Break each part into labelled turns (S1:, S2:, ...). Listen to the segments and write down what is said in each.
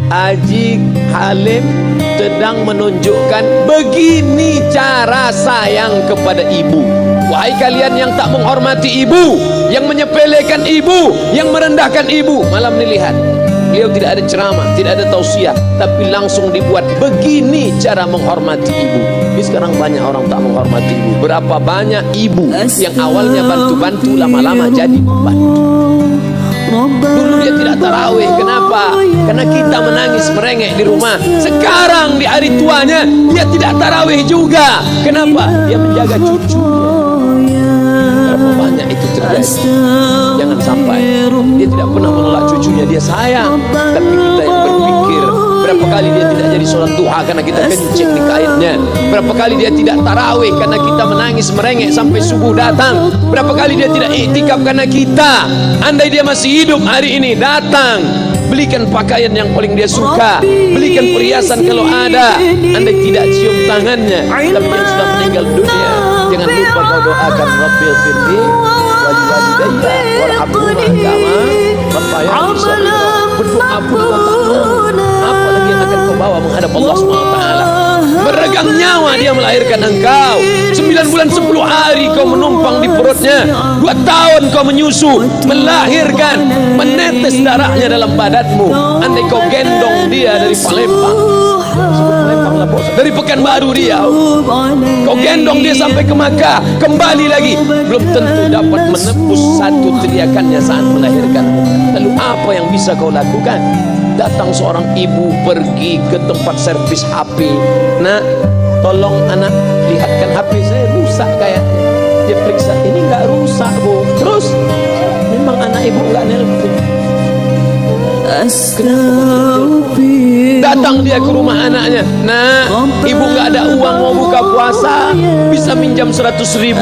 S1: Haji Halim sedang menunjukkan begini cara sayang kepada ibu. Wahai kalian yang tak menghormati ibu, yang menyepelekan ibu, yang merendahkan ibu. Malam ini lihat, beliau tidak ada ceramah, tidak ada tausiah, tapi langsung dibuat begini cara menghormati ibu. Ini sekarang banyak orang tak menghormati ibu. Berapa banyak ibu yang awalnya bantu-bantu, lama-lama jadi pembantu. Dulu dia tidak tarawih, kenapa? Karena kita menangis merengek di rumah. Sekarang di hari tuanya dia tidak tarawih juga. Kenapa? Dia menjaga cucunya. Berapa banyak itu terjadi? Jangan sampai dia tidak pernah menolak cucunya, dia sayang. Tapi kita yang berpikir, berapa kali dia tidak jadi sholat duha karena kita kencing di kainnya. Berapa kali dia tidak tarawih karena kita menangis merengek sampai subuh datang. Berapa kali dia tidak iktikaf karena kita, andai dia masih hidup hari ini, datang belikan pakaian yang paling dia suka, belikan perhiasan kalau ada. Andai tidak cium tangannya, tapi yang sudah meninggal dunia, jangan lupa kau doakan Rabbil firli wal walidayya warhamhuma kama rabbayani shaghira. Berdoa pun kau tak mau, apalagi yang akan kau bawa menghadap Allah SWT. Meregang nyawa dia melahirkan engkau. 9 bulan 10 hari kau menumpang di perutnya. 2 tahun kau menyusu, melahirkan, menetes darahnya dalam badanmu. Andai kau gendong dia dari Palembang, dari Pekanbaru dia, kau gendong dia sampai ke Makkah, kembali lagi, belum tentu dapat menebus satu teriakannya saat melahirkan. Lalu apa yang bisa kau lakukan? Datang seorang ibu pergi ke tempat servis HP. Nak, tolong anak lihatkan HP saya rusak kayaknya. Dia periksa, ini nggak rusak bu. Terus memang anak ibu nggak nelpon. Datang dia ke rumah anaknya. Nah, ibu nggak ada uang mau buka puasa, bisa minjam 100.000.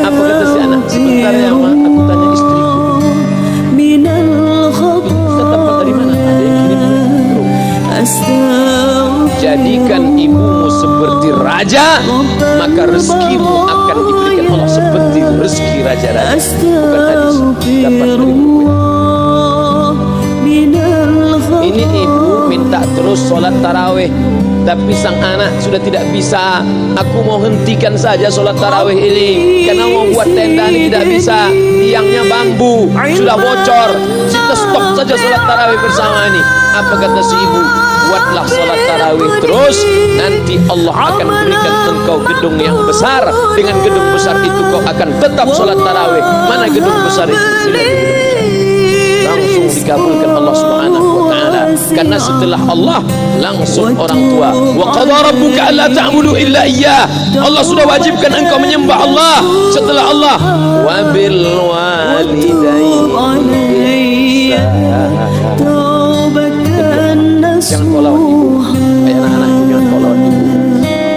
S1: Apa kata si anak? Sebentar ya mak, aku tanya istriku. Kita dapat dari mana? Ada yang kirim. Jadikan ibumu seperti raja, maka rezekimu akan diberikan Allah seperti rezeki raja-raja. Bukan hadis, dapat dari buku. Ini ibu minta terus sholat tarawih, tapi sang anak sudah tidak bisa. Aku mau hentikan saja sholat tarawih ini karena mau buat tenda ini tidak bisa. Tiangnya bambu sudah bocor. Kita stop saja sholat tarawih bersama ini. Apa kata si ibu? Buatlah sholat tarawih terus, nanti Allah akan berikan engkau gedung yang besar. Dengan gedung besar itu kau akan tetap sholat tarawih. Mana gedung besar itu? Langsung dikabulkan Allah Subhanahu wa ta'ala. Karena setelah Allah langsung orang tua. Wa qadha rabbuka alla ta'budu illa iyyah. Allah sudah wajibkan engkau menyembah Allah. Setelah Allah, wa bil walidayni jangan kau lawan ibu. Anak-anakku jangan kau lawan ibu.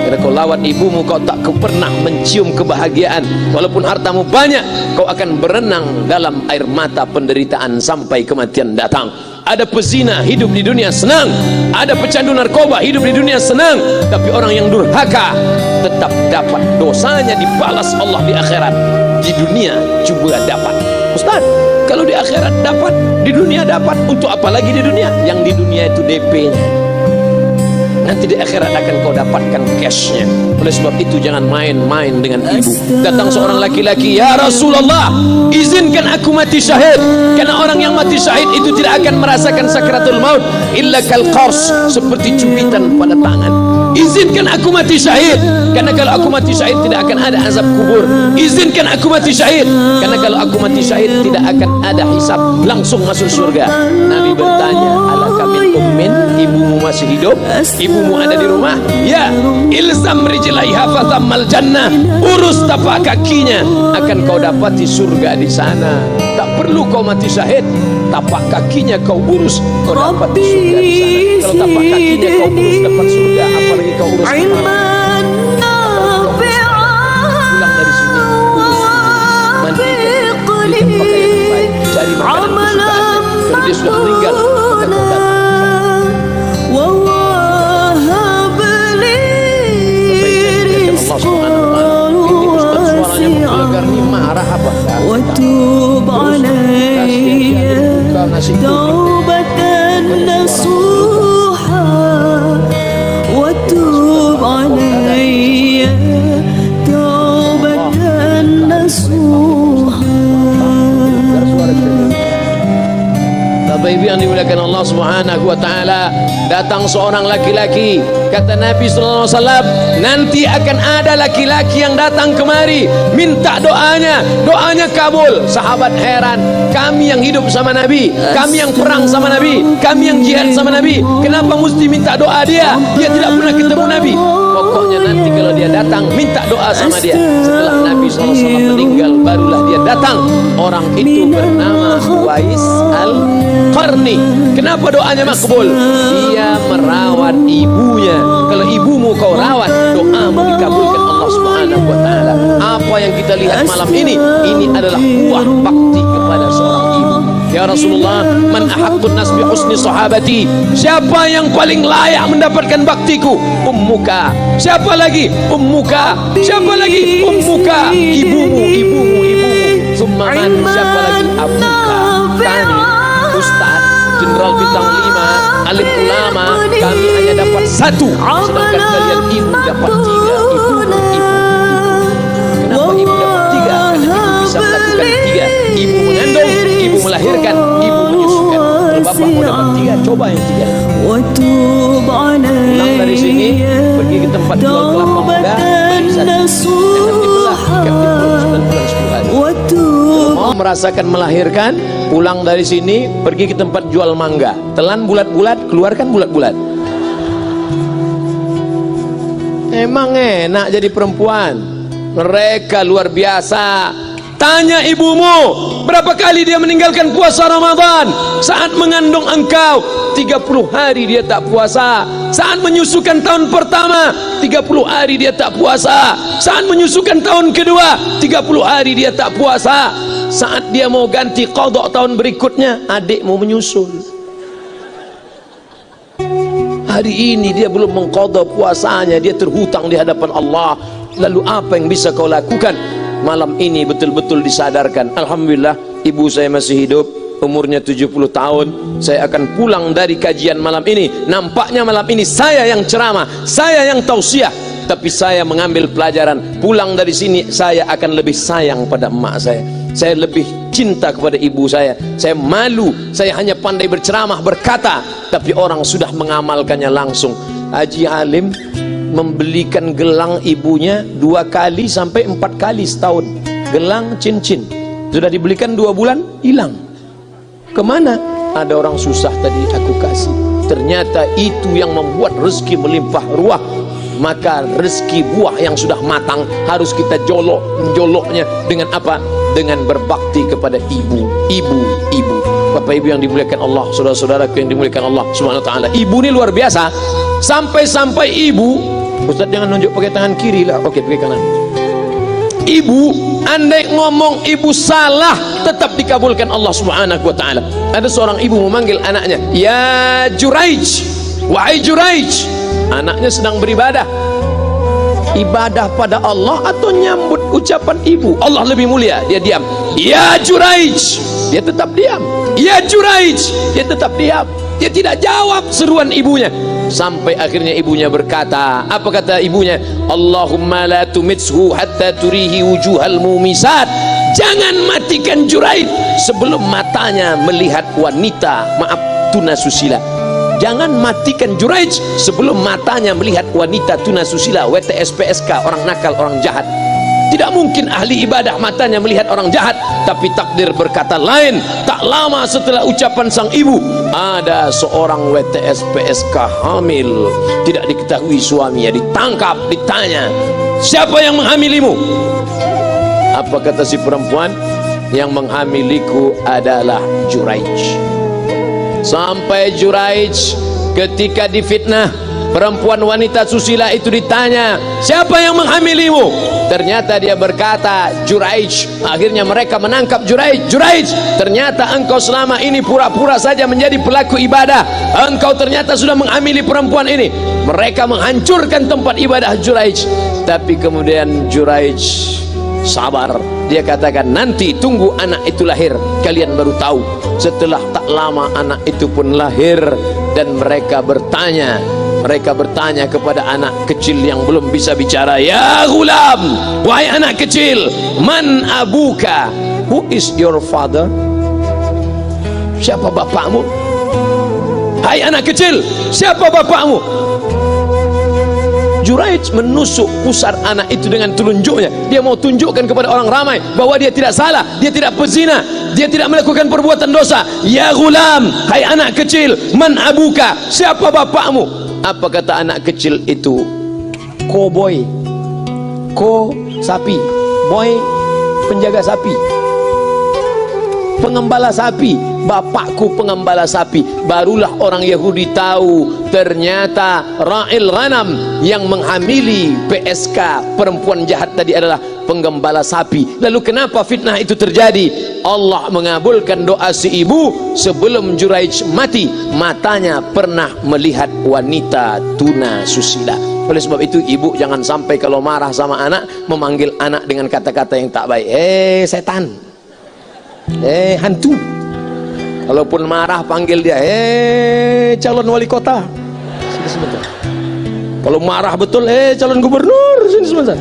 S1: Karena kau lawan ibumu, kau tak pernah mencium kebahagiaan. Walaupun hartamu banyak, kau akan berenang dalam air mata penderitaan sampai kematian datang. Ada pezina hidup di dunia senang, ada pecandu narkoba hidup di dunia senang, tapi orang yang durhaka tetap dapat dosanya dibalas Allah di akhirat. Di dunia juga dapat. Ustaz, kalau di akhirat dapat, di dunia dapat, untuk apa lagi di dunia? Yang di dunia itu DP-nya. Nanti di akhirat akan kau dapatkan cash-nya. Oleh sebab itu jangan main-main dengan ibu. Datang seorang laki-laki, ya Rasulullah, izinkan aku mati syahid. Karena orang yang mati syahid itu tidak akan merasakan sakratul maut illa kal qars, seperti cubitan pada tangan. Izinkan aku mati syahid, karena kalau aku mati syahid tidak akan ada azab kubur. Izinkan aku mati syahid, karena kalau aku mati syahid tidak akan ada hisab, langsung masuk surga. Nabi bertanya, alaka min ummin, ibumu masih hidup? Ibumu ada di rumah? Ya, ilzam rijlaiha fathammal jannah, urus tapak kakinya, akan kau dapati surga di sana. Tak perlu kau mati syahid, tapak kakinya kau urus, kau dapat surga di sana. Kalau tapak kakinya kau urus dapat surga, apalagi kau urus kepala. Pulang dari sini, urus, mandikan, belikan pakaian yang baik, cari makanan kesukaannya. Kalau dia sudah meninggal, akan kau datang. Allah Subhanahu wa ta'ala. Ini ustaz suaranya menggelegar nih, marah apa?
S2: Watub alayya taubatan nasuha.
S1: dimuliakan Allah Subhanahu wa taala, datang seorang laki-laki, kata Nabi sallallahu alaihi wasallam, nanti akan ada laki-laki yang datang kemari minta doanya, doanya kabul. Sahabat heran, kami yang hidup sama Nabi, kami yang perang sama Nabi, kami yang jihad sama Nabi, kenapa mesti minta doa dia? Dia tidak pernah ketemu Nabi. Pokoknya nanti kalau dia datang minta doa sama dia. Setelah Nabi SAW meninggal barulah dia datang. Orang itu bernama Uwais Al-Qarni. Kenapa doanya makbul? Dia merawat ibunya. Kalau ibumu kau rawat, doamu dikabulkan Allah Subhanahu wa taala. Apa yang kita lihat malam ini adalah buah bakti kepada seorang ibu. Ya Rasulullah, man ahaqqun nas bi husni sahabati, siapa yang paling layak mendapatkan baktiku? Ummuka. Siapa lagi? Ummuka. Siapa lagi? Ummuka. Ibumu. Summa man, siapa lagi? Abuka. Kami Ustaz Jenderal Bintang 5, alim ulama, kami hanya dapat 1, sedangkan kalian ibu dapat 3. Kenapa ibu dapat 3? Karena ibu bisa melakukan 3. Ibu mengandung, ibu melahirkan, ibu menyusukan. Kalau bapak mau dapat 3, coba yang 3. Pulang dari sini, pergi ke tempat jual kelapa muda, beli 1. Jangan dibelah, ikat di perut 9 bulan 10 hari. Mau merasakan melahirkan, pulang dari sini, pergi ke tempat jual mangga, telan bulat-bulat, keluarkan bulat-bulat. Emang enak jadi perempuan. Mereka luar biasa. Tanya ibumu, berapa kali dia meninggalkan puasa Ramadan? Saat mengandung engkau 30 hari dia tak puasa. Saat menyusukan tahun pertama 30 hari dia tak puasa. Saat menyusukan tahun kedua 30 hari dia tak puasa. Saat dia mau ganti qadha tahun berikutnya, adik mau menyusul. Hari ini dia belum mengqadha puasanya, dia terhutang di hadapan Allah. Lalu apa yang bisa kau lakukan? Malam ini betul-betul disadarkan. Alhamdulillah ibu saya masih hidup, umurnya 70 tahun. Saya akan pulang dari kajian malam ini, nampaknya malam ini saya yang ceramah, saya yang tausiah, tapi saya mengambil pelajaran. Pulang dari sini saya akan lebih sayang pada emak saya lebih cinta kepada ibu saya malu, saya hanya pandai berceramah, berkata, tapi orang sudah mengamalkannya langsung. Haji Halim membelikan gelang ibunya 2 kali sampai 4 kali setahun. Gelang cincin sudah dibelikan 2 bulan, hilang. Kemana? Ada orang susah tadi aku kasih. Ternyata itu yang membuat rezeki melimpah ruah. Maka rezeki buah yang sudah matang harus kita joloknya dengan apa? Dengan berbakti kepada ibu. Bapak ibu yang dimuliakan Allah, saudara-saudaraku yang dimuliakan Allah Subhanahu wa taala. Ibu ini luar biasa. Sampai ibu, Ustaz jangan nunjuk pakai tangan kiri lah. Oke, pakai kanan. Ibu, andai ngomong ibu salah, tetap dikabulkan Allah Subhanahu wa taala. Ada seorang ibu memanggil anaknya, "Ya Juraij, wahai Juraij." Anaknya sedang beribadah. Ibadah pada Allah atau nyambut ucapan ibu? Allah lebih mulia, dia diam. "Ya Juraij," dia tetap diam. "Ya Juraij," dia tetap diam. Dia tidak jawab seruan ibunya. Sampai akhirnya ibunya berkata, apa kata ibunya? "Allahumma la tumitshu hatta turihi wujuhal mumisat." Jangan matikan Juraij sebelum matanya melihat wanita, maaf, tunasusila. Jangan matikan Juraij sebelum matanya melihat wanita tunasusila, WTS PSK, orang nakal, orang jahat. Tidak mungkin ahli ibadah matanya melihat orang jahat. Tapi takdir berkata lain. Tak lama setelah ucapan sang ibu, ada seorang WTS PSK hamil, tidak diketahui suaminya, ditangkap, ditanya, "Siapa yang menghamilimu?" Apa kata si perempuan? "Yang menghamiliku adalah Juraij." Sampai Juraij ketika difitnah, perempuan wanita susila itu ditanya, "Siapa yang menghamilimu?" Ternyata dia berkata, "Juraij." Akhirnya mereka menangkap Juraij. "Juraij, ternyata engkau selama ini pura-pura saja menjadi pelaku ibadah. Engkau ternyata sudah menghamili perempuan ini." Mereka menghancurkan tempat ibadah Juraij. Tapi kemudian Juraij sabar. Dia katakan, "Nanti tunggu anak itu lahir, kalian baru tahu." Setelah tak lama anak itu pun lahir. Dan mereka bertanya kepada anak kecil yang belum bisa bicara, "Ya ghulam, wahai anak kecil, man abuka?" Who is your father? Siapa bapakmu? hai anak kecil, siapa bapakmu? Juraij menusuk pusar anak itu dengan telunjuknya. Dia mau tunjukkan kepada orang ramai bahwa dia tidak salah, dia tidak pezina, dia tidak melakukan perbuatan dosa. Ya gulam, hai anak kecil, man abuka, siapa bapakmu? Apa kata anak kecil itu? Koboy, ko sapi, boy penjaga sapi, pengembala sapi. Bapakku pengembala sapi. Barulah orang Yahudi tahu ternyata ra'il ghanam yang menghamili PSK perempuan jahat tadi adalah penggembala sapi. Lalu kenapa fitnah itu terjadi? Allah mengabulkan doa si ibu sebelum Juraij mati. Matanya pernah melihat wanita tuna susila. Oleh sebab itu ibu jangan sampai kalau marah sama anak memanggil anak dengan kata-kata yang tak baik. Setan, hantu. Kalaupun marah panggil dia, calon wali kota, sini sebentar. Kalau marah betul, calon gubernur, sini sebentar.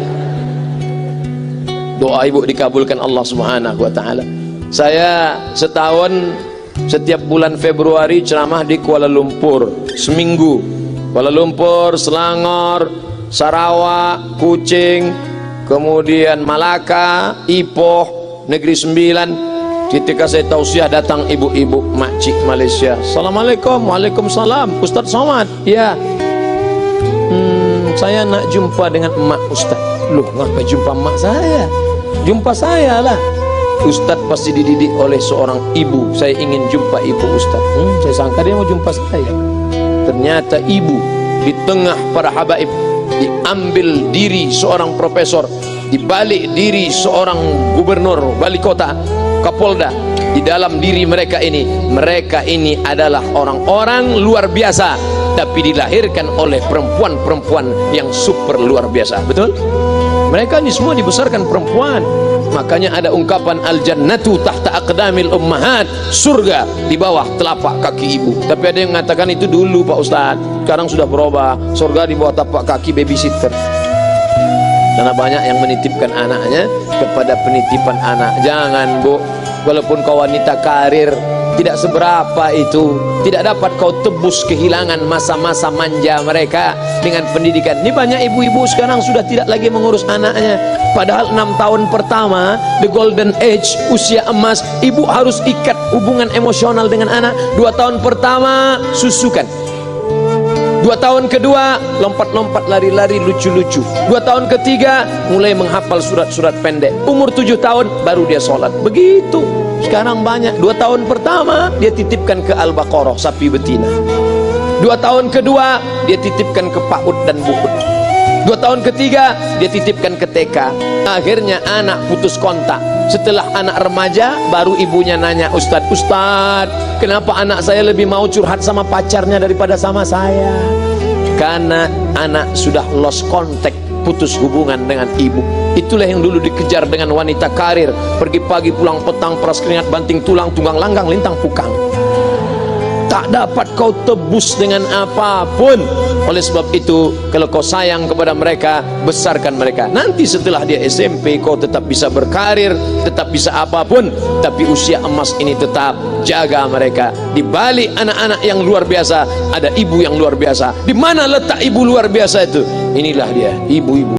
S1: Doa ibu dikabulkan Allah Subhanahu wa taala. Saya setahun setiap bulan Februari ceramah di Kuala Lumpur seminggu. Kuala Lumpur, Selangor, Sarawak, Kuching, kemudian Malaka, Ipoh, Negeri Sembilan. Ketika saya tausiah datang ibu-ibu makcik Malaysia. Assalamualaikum. Waalaikumsalam. Ustaz Somad. Ya. Saya nak jumpa dengan emak Ustaz. Loh, ngapa jumpa emak saya? Jumpa saya lah. Ustaz pasti dididik oleh seorang ibu. Saya ingin jumpa ibu Ustaz. Saya sangka dia mau jumpa saya. Ternyata ibu di tengah para habaib, diambil diri seorang profesor, dibalik diri seorang gubernur, wali kota, Kapolda. Di dalam diri mereka ini adalah orang-orang luar biasa, tapi dilahirkan oleh perempuan-perempuan yang super luar biasa. Betul? Mereka ini semua dibesarkan perempuan. Makanya ada ungkapan al-jannatu tahta aqdamil ummahat, surga di bawah telapak kaki ibu. Tapi ada yang mengatakan itu dulu Pak Ustaz, sekarang sudah berubah, surga di bawah tapak kaki babysitter. Karena banyak yang menitipkan anaknya kepada penitipan anak. Jangan bu, walaupun kau wanita karir, tidak seberapa itu, tidak dapat kau tebus kehilangan masa-masa manja mereka dengan pendidikan. Ini banyak ibu-ibu sekarang sudah tidak lagi mengurus anaknya. Padahal 6 tahun pertama, the golden age, usia emas, ibu harus ikat hubungan emosional dengan anak. 2 tahun pertama susukan, 2 tahun kedua lompat-lompat, lari-lari, lucu-lucu. 2 tahun ketiga mulai menghafal surat-surat pendek. Umur 7 tahun baru dia sholat. Begitu sekarang banyak. 2 tahun pertama dia titipkan ke Al-Baqarah, sapi betina. 2 tahun kedua dia titipkan ke PAUD dan BUUD. 2 tahun ketiga dia titipkan ke TK. Akhirnya anak putus kontak. Setelah anak remaja baru ibunya nanya, Ustaz, kenapa anak saya lebih mau curhat sama pacarnya daripada sama saya? Karena anak sudah lost contact, putus hubungan dengan ibu. Itulah yang dulu dikejar dengan wanita karir, pergi pagi pulang petang, peras keringat, banting tulang, tunggang langgang, lintang pukang. Tak dapat kau tebus dengan apapun. Oleh sebab itu, kalau kau sayang kepada mereka, besarkan mereka. Nanti setelah dia SMP, kau tetap bisa berkarir, tetap bisa apapun. Tapi usia emas ini tetap jaga mereka. Di balik anak-anak yang luar biasa, ada ibu yang luar biasa. Di mana letak ibu luar biasa itu? Inilah dia, ibu-ibu.